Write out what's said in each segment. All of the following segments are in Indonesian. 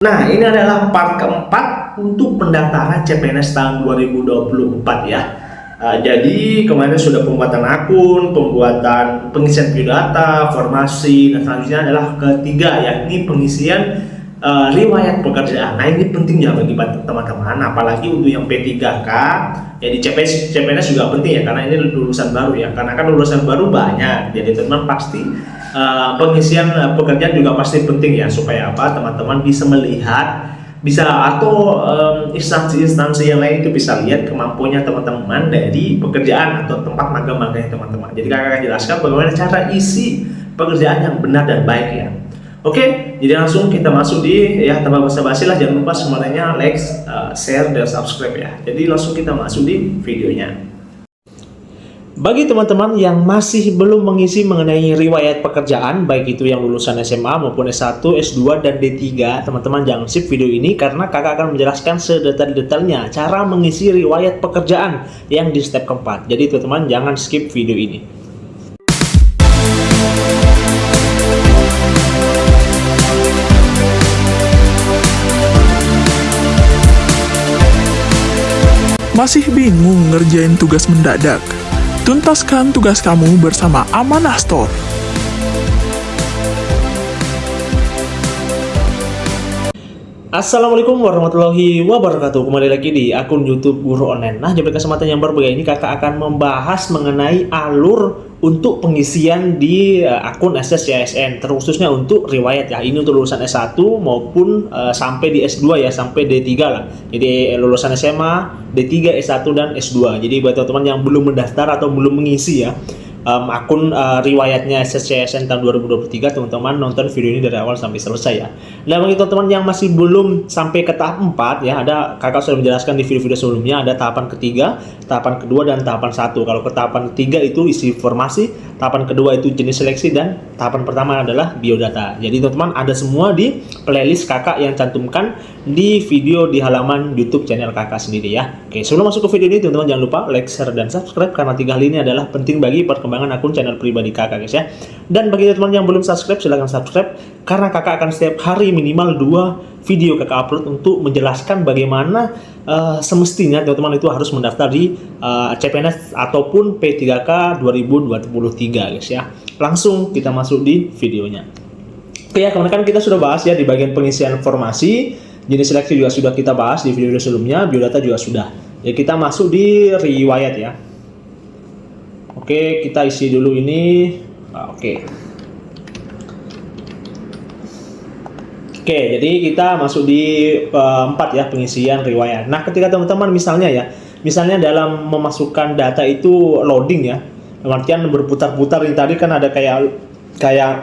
Nah, ini adalah part keempat untuk pendaftaran CPNS tahun 2024 ya. Jadi kemarin sudah pembuatan akun, pembuatan pengisian biodata, formasi, dan selanjutnya adalah ketiga yakni pengisian riwayat pekerjaan. Nah, ini penting ya bagi teman-teman, apalagi untuk yang P3K. Jadi CPNS juga penting ya, karena ini lulusan baru ya. Karena kan lulusan baru banyak, jadi teman-teman pasti pengisian pekerjaan juga pasti penting ya, supaya apa, teman-teman bisa melihat, bisa atau instansi-instansi yang lain itu bisa lihat kemampuannya teman-teman dari pekerjaan atau tempat magang-magangnya teman-teman. Jadi kakak akan jelaskan bagaimana cara isi pekerjaan yang benar dan baik ya. Oke, jadi langsung kita masuk di ya, tanpa basa-basi lah, jangan lupa semuanya like, share, dan subscribe ya. Jadi langsung kita masuk di videonya. Bagi teman-teman yang masih belum mengisi mengenai riwayat pekerjaan, baik itu yang lulusan SMA maupun S1, S2, dan D3, teman-teman jangan skip video ini karena kakak akan menjelaskan sedetail-detailnya cara mengisi riwayat pekerjaan yang di step keempat. Jadi teman-teman jangan skip video ini. Masih bingung ngerjain tugas mendadak? Tuntaskan tugas kamu bersama Amanah Store. Assalamualaikum warahmatullahi wabarakatuh. Kembali lagi di akun YouTube Guru Online. Nah, di kesempatan yang berbeda ini kakak akan membahas mengenai alur untuk pengisian di akun SSCSN, terkhususnya untuk riwayat ya. Ini untuk lulusan S1 maupun sampai di S2 ya, sampai D3 lah. Jadi lulusan SMA, D3, S1 dan S2. Jadi buat teman-teman yang belum mendaftar atau belum mengisi ya akun riwayatnya SSCSN tahun 2023, teman-teman nonton video ini dari awal sampai selesai ya. Nah, bagi teman-teman yang masih belum sampai ke tahap 4 ya, ada kakak sudah menjelaskan di video-video sebelumnya, ada tahapan ketiga, tahapan kedua, dan tahapan 1. Kalau ke tahapan ketiga itu isi informasi, tahapan kedua itu jenis seleksi, dan tahapan pertama adalah biodata. Jadi teman-teman ada semua di playlist kakak yang cantumkan di video di halaman YouTube channel kakak sendiri ya. Oke, sebelum masuk ke video ini teman-teman jangan lupa like, share, dan subscribe karena 3 hal ini adalah penting bagi perkembangan akun channel pribadi kakak guys ya. Dan bagi teman-teman yang belum subscribe, silahkan subscribe karena kakak akan setiap hari minimal 2 video kakak upload untuk menjelaskan bagaimana semestinya teman-teman itu harus mendaftar di CPNS ataupun P3K 2023 guys ya. Langsung kita masuk di videonya. Oke ya, kemarin kan kita sudah bahas ya di bagian pengisian informasi, jenis seleksi juga sudah kita bahas di video sebelumnya, biodata juga sudah. Ya, kita masuk di riwayat ya. Oke, kita isi dulu ini. Oke, jadi kita masuk di 4 ya, pengisian riwayat. Nah, ketika teman-teman misalnya dalam memasukkan data itu loading ya, artian berputar-putar. Ini tadi kan ada kayak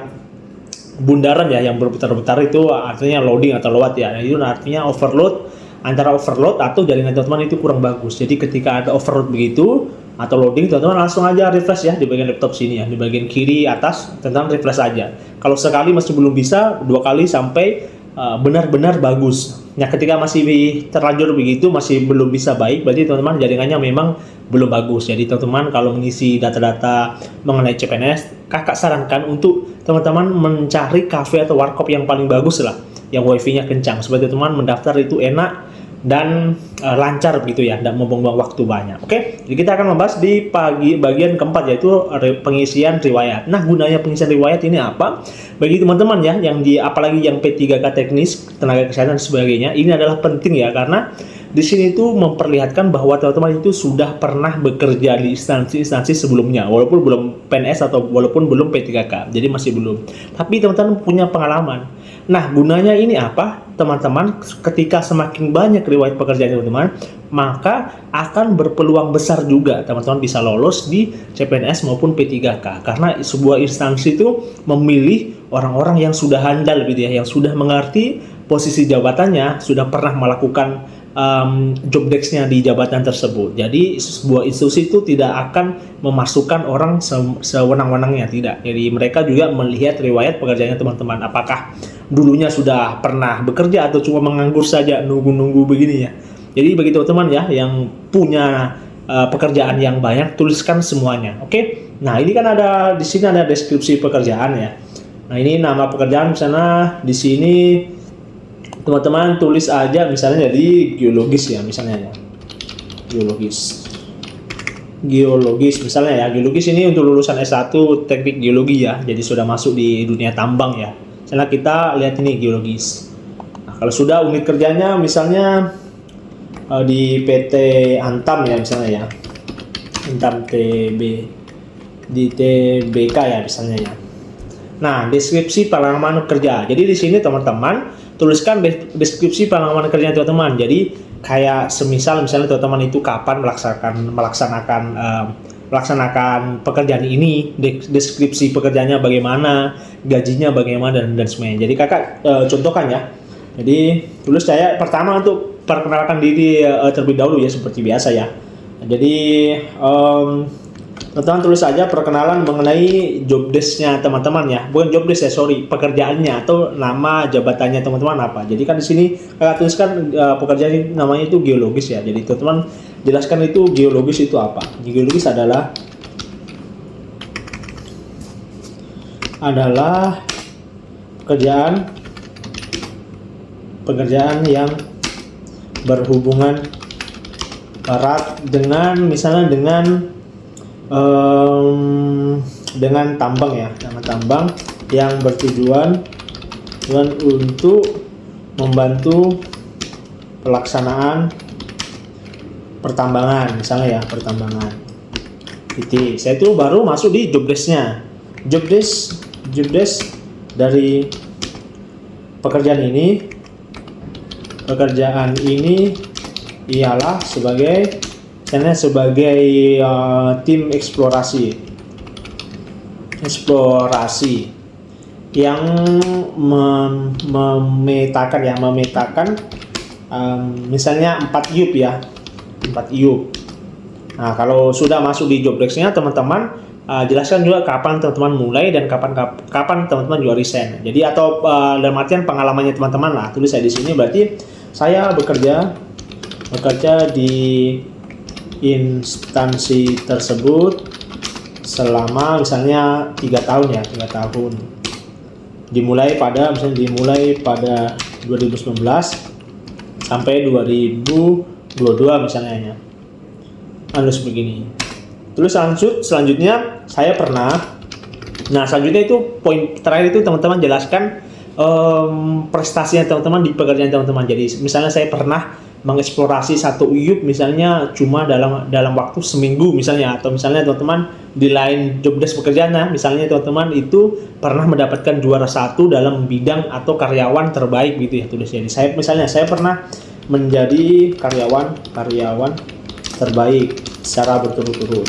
bundaran ya yang berputar-putar, itu artinya loading atau load ya. Nah, itu artinya overload, antara overload atau jaringan teman-teman itu kurang bagus. Jadi ketika ada overload begitu atau loading, teman-teman langsung aja refresh ya di bagian laptop sini ya, di bagian kiri atas, teman-teman refresh aja. Kalau sekali masih belum bisa, 2 kali sampai benar-benar bagus. Nah, ketika masih terlanjur begitu, masih belum bisa baik, berarti teman-teman jaringannya memang belum bagus. Jadi teman-teman kalau mengisi data-data mengenai CPNS, kakak sarankan untuk teman-teman mencari cafe atau warkop yang paling bagus lah, yang wifi-nya kencang, supaya teman-teman mendaftar itu enak dan lancar begitu ya, dan membuang waktu banyak. Oke, jadi kita akan membahas di bagian keempat, yaitu pengisian riwayat. Nah, gunanya pengisian riwayat ini apa? Bagi teman-teman ya yang apalagi yang P3K teknis, tenaga kesehatan dan sebagainya, ini adalah penting ya, karena di sini itu memperlihatkan bahwa teman-teman itu sudah pernah bekerja di instansi-instansi sebelumnya, walaupun belum PNS atau walaupun belum P3K, jadi masih belum, tapi teman-teman punya pengalaman. Nah, gunanya ini apa? Teman-teman, ketika semakin banyak riwayat pekerjaan teman-teman, maka akan berpeluang besar juga teman-teman bisa lolos di CPNS maupun P3K, karena sebuah instansi itu memilih orang-orang yang sudah handal gitu ya, yang sudah mengerti posisi jabatannya, sudah pernah melakukan job desk-nya di jabatan tersebut. Jadi sebuah institusi itu tidak akan memasukkan orang sewenang-wenangnya, tidak. Jadi mereka juga melihat riwayat pekerjaannya teman-teman, apakah dulunya sudah pernah bekerja atau cuma menganggur saja nunggu-nunggu begini ya. Jadi bagi teman-teman ya yang punya pekerjaan yang banyak, tuliskan semuanya. Oke. Nah, ini kan ada di sini ada deskripsi pekerjaan ya. Nah, ini nama pekerjaan, misalnya di sini teman-teman tulis aja misalnya jadi geologis ya, misalnya ya. Geologis misalnya ya. Geologis ini untuk lulusan S1 teknik geologi ya. Jadi sudah masuk di dunia tambang ya. Misalnya kita lihat ini geologis. Nah, kalau sudah unit kerjanya misalnya di PT Antam ya misalnya ya. Antam TB di TBK ya misalnya ya. Nah, deskripsi pengalaman kerja. Jadi di sini teman-teman tuliskan deskripsi pengalaman kerja teman-teman. Jadi kayak misalnya teman-teman itu kapan melaksanakan pekerjaan ini, deskripsi pekerjaannya bagaimana, gajinya bagaimana dan semuanya. Jadi kakak contohkan ya. Jadi tulis saya pertama untuk perkenalkan diri terlebih dahulu ya seperti biasa ya. Jadi teman-teman tulis saja perkenalan mengenai job desk-nya teman-teman ya, bukan job desk ya, pekerjaannya atau nama jabatannya teman-teman apa. Jadi kan di sini kakak tuliskan pekerjaan ini namanya itu geologis ya. Jadi teman-teman jelaskan itu geologis itu apa. Geologis adalah pekerjaan yang berhubungan erat dengan misalnya dengan tambang ya, dengan tambang yang bertujuan untuk membantu pelaksanaan pertambangan misalnya ya, pertambangan. Titik. Saya itu baru masuk di job desk-nya. Job desk dari pekerjaan ini ialah sebagai tim eksplorasi yang memetakan misalnya 4 iup ya, 4 iup. Nah, kalau sudah masuk di job desk-nya teman-teman jelaskan juga kapan teman-teman mulai dan kapan teman-teman juga resign. Jadi atau dalam artian pengalamannya teman-teman lah, tulis saya di sini berarti saya bekerja di instansi tersebut selama misalnya 3 tahun ya, 3 tahun. Dimulai pada 2019 sampai 2022 misalnya ya. Harus begini. Terus selanjutnya saya pernah. Nah, selanjutnya itu poin terakhir itu teman-teman jelaskan prestasinya teman-teman di pekerjaan teman-teman. Jadi misalnya saya pernah mengeksplorasi 1 iup misalnya cuma dalam waktu seminggu misalnya, atau misalnya teman-teman di lain job desk pekerjaannya misalnya teman-teman itu pernah mendapatkan juara 1 dalam bidang atau karyawan terbaik gitu ya, tulis. Jadi saya pernah menjadi karyawan terbaik secara berturut-turut.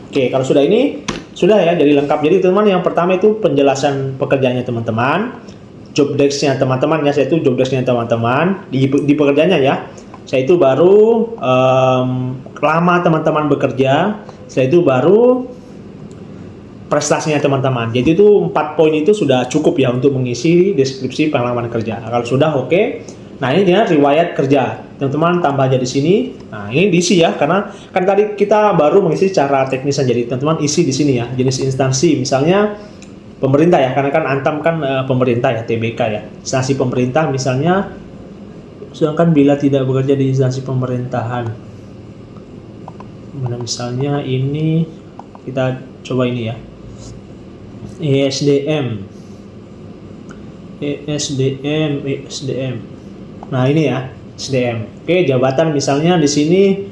Oke, kalau sudah ini sudah ya, jadi lengkap. Jadi teman-teman yang pertama itu penjelasan pekerjaannya teman-teman, job desk-nya teman-teman ya, saya itu job desk-nya teman-teman di pekerjaannya ya. Saya itu baru lama teman-teman bekerja, saya itu baru prestasinya teman-teman. Jadi itu 4 poin itu sudah cukup ya untuk mengisi deskripsi pengalaman kerja. Nah, kalau sudah oke. Nah, ini dia riwayat kerja. Teman-teman tambah aja di sini. Nah, ini diisi ya, karena kan tadi kita baru mengisi secara teknisan. Jadi teman-teman isi di sini ya, jenis instansi misalnya pemerintah ya, karena kan Antam kan pemerintah ya, TBK ya, instansi pemerintah misalnya. Sedangkan bila tidak bekerja di instansi pemerintahan, mana misalnya ini kita coba ini ya, ESDM. Nah, ini ya, SDM. Oke, jabatan misalnya di sini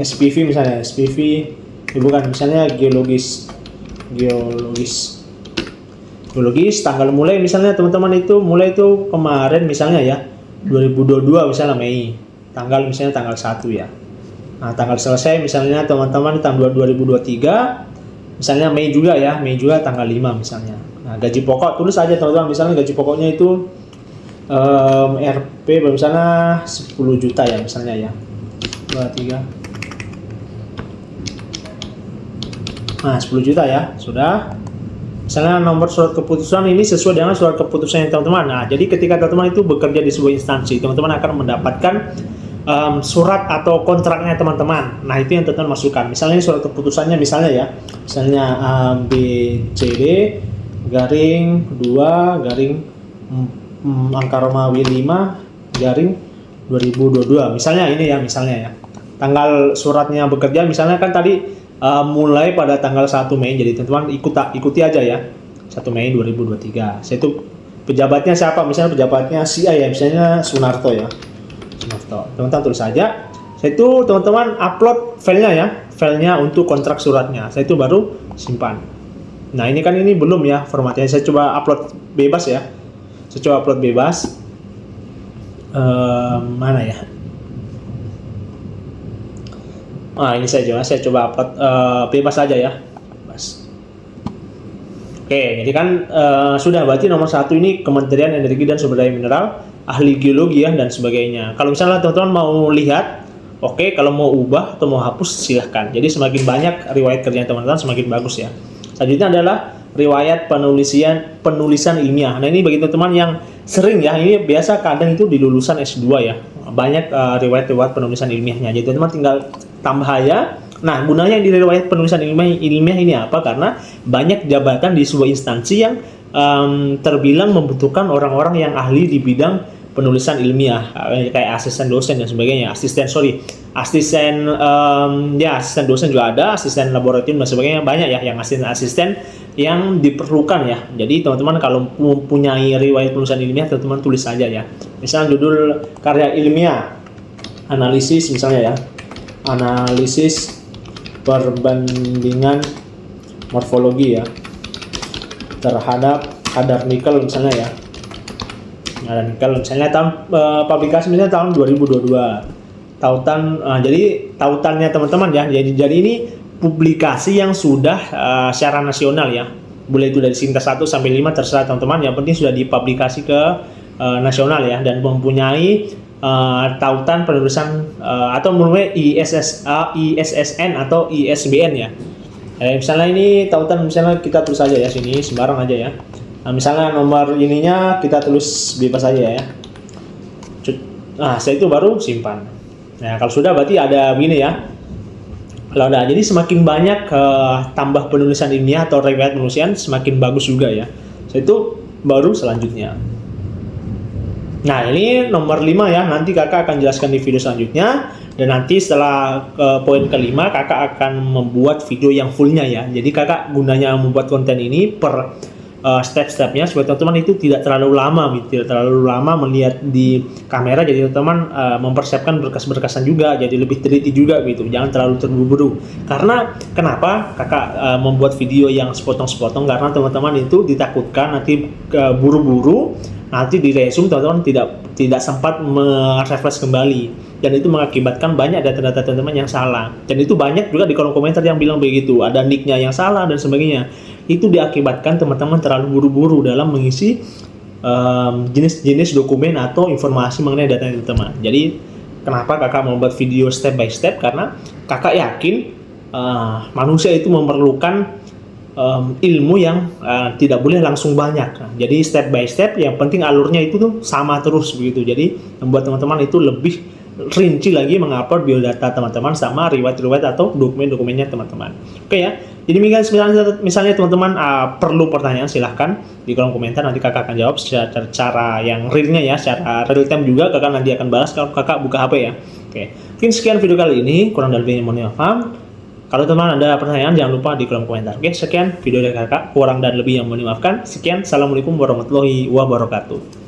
SPV misalnya, bukan, misalnya geologis, tanggal mulai misalnya teman-teman itu mulai itu kemarin misalnya ya, 2022 misalnya Mei, tanggal 1 ya. Nah, tanggal selesai misalnya teman-teman di tahun 2023 misalnya Mei juga tanggal 5 misalnya. Nah, gaji pokok tulis aja teman-teman, misalnya gaji pokoknya itu RP misalnya 10 juta ya misalnya ya, 23. Nah, 10 juta ya, sudah. Misalnya nomor surat keputusan ini sesuai dengan surat keputusan teman-teman. Nah, jadi ketika teman-teman itu bekerja di sebuah instansi, teman-teman akan mendapatkan surat atau kontraknya teman-teman. Nah, itu yang teman-teman masukkan. Misalnya ini surat keputusannya misalnya ya, misalnya BCD garing 2 garing angka Romawi 5 garing 2022. Misalnya ini ya, misalnya ya. Tanggal suratnya bekerja misalnya kan tadi mulai pada tanggal 1 Mei. Jadi teman-teman ikuti aja ya. 1 Mei 2023. Saya itu pejabatnya siapa? Misalnya pejabatnya si A ya, misalnya Sunarto ya. Sunarto. Teman-teman tulis saja. Saya itu teman-teman upload filenya ya. Filenya untuk kontrak suratnya. Saya itu baru simpan. Nah, ini kan ini belum ya formatnya. Saya coba upload bebas ya. Saya coba upload bebas. Mana ya? Ini saya coba upload bebas aja ya. Bebas. Oke, jadi kan sudah berarti nomor 1 ini Kementerian Energi dan Sumber Daya Mineral, ahli geologi ya dan sebagainya. Kalau misalnya teman-teman mau lihat, oke, kalau mau ubah atau mau hapus silahkan. Jadi semakin banyak riwayat kerjanya teman-teman semakin bagus ya. Selanjutnya adalah riwayat penulisan ilmiah. Nah, ini bagi teman-teman yang sering ya, ini biasa kadang itu di lulusan S2 ya. Banyak riwayat penulisan ilmiahnya. Jadi teman-teman tinggal tambah aja. Nah, gunanya di riwayat penulisan ilmiah ini apa? Karena banyak jabatan di sebuah instansi yang terbilang membutuhkan orang-orang yang ahli di bidang penulisan ilmiah, kayak asisten dosen dan sebagainya. Asisten dosen juga ada, asisten laboratorium dan sebagainya, banyak ya yang asisten yang diperlukan ya. Jadi teman-teman kalau mempunyai riwayat penulisan ilmiah, teman-teman tulis saja ya. Misalnya judul karya ilmiah, analisis misalnya ya, analisis perbandingan morfologi ya terhadap kadar nikel misalnya ya. Ada nikel misalnya publikasi misalnya tahun 2022. Jadi tautannya teman-teman ya. Jadi ini publikasi yang sudah secara nasional ya. Boleh itu dari tingkat 1 sampai 5 terserah teman-teman. Yang penting sudah dipublikasi ke nasional ya dan mempunyai tautan penulisan atau mulai ISSN atau ISBN ya. Misalnya ini tautan, misalnya kita tulis aja ya sini sembarang aja ya. Nah, misalnya nomor ininya kita tulis bebas aja ya. Nah, setelah itu baru simpan. Nah, kalau sudah berarti ada begini ya. Kalau ada, jadi semakin banyak tambah penulisan ilmiah atau riwayat penulisan semakin bagus juga ya. Setelah itu baru selanjutnya. Nah, ini nomor 5 ya. Nanti kakak akan jelaskan di video selanjutnya. Dan nanti setelah poin kelima kakak akan membuat video yang fullnya ya. Jadi kakak gunanya membuat konten ini per step-stepnya supaya teman-teman itu tidak terlalu lama melihat di kamera. Jadi teman-teman mempersiapkan berkas-berkasan juga, jadi lebih teliti juga gitu, jangan terlalu terburu-buru. Karena kenapa kakak membuat video yang sepotong-sepotong, karena teman-teman itu ditakutkan nanti buru-buru, nanti di resume teman-teman tidak sempat merefresh kembali, dan itu mengakibatkan banyak data-data teman-teman yang salah. Dan itu banyak juga di kolom komentar yang bilang begitu, ada nicknya yang salah dan sebagainya. Itu diakibatkan teman-teman terlalu buru-buru dalam mengisi jenis-jenis dokumen atau informasi mengenai data teman-teman. Jadi kenapa kakak membuat video step by step, karena kakak yakin manusia itu memerlukan ilmu yang tidak boleh langsung banyak. Jadi step by step, yang penting alurnya itu tuh sama terus begitu. Jadi membuat teman-teman itu lebih rinci lagi mengupload biodata teman-teman sama riwayat-riwayat atau dokumen-dokumennya teman-teman. Oke ya. Jadi misalnya teman-teman perlu pertanyaan, silahkan di kolom komentar, nanti kakak akan jawab secara yang realnya ya, secara real time juga kakak nanti akan balas kalau kakak buka HP ya. Oke. Mungkin sekian video kali ini, kurang dan lebihnya mohon maaf. Kalau teman ada pertanyaan jangan lupa di kolom komentar. Oke, sekian video dari kakak, kurang dan lebih yang mohon dimaafkan. Sekian, assalamualaikum warahmatullahi wabarakatuh.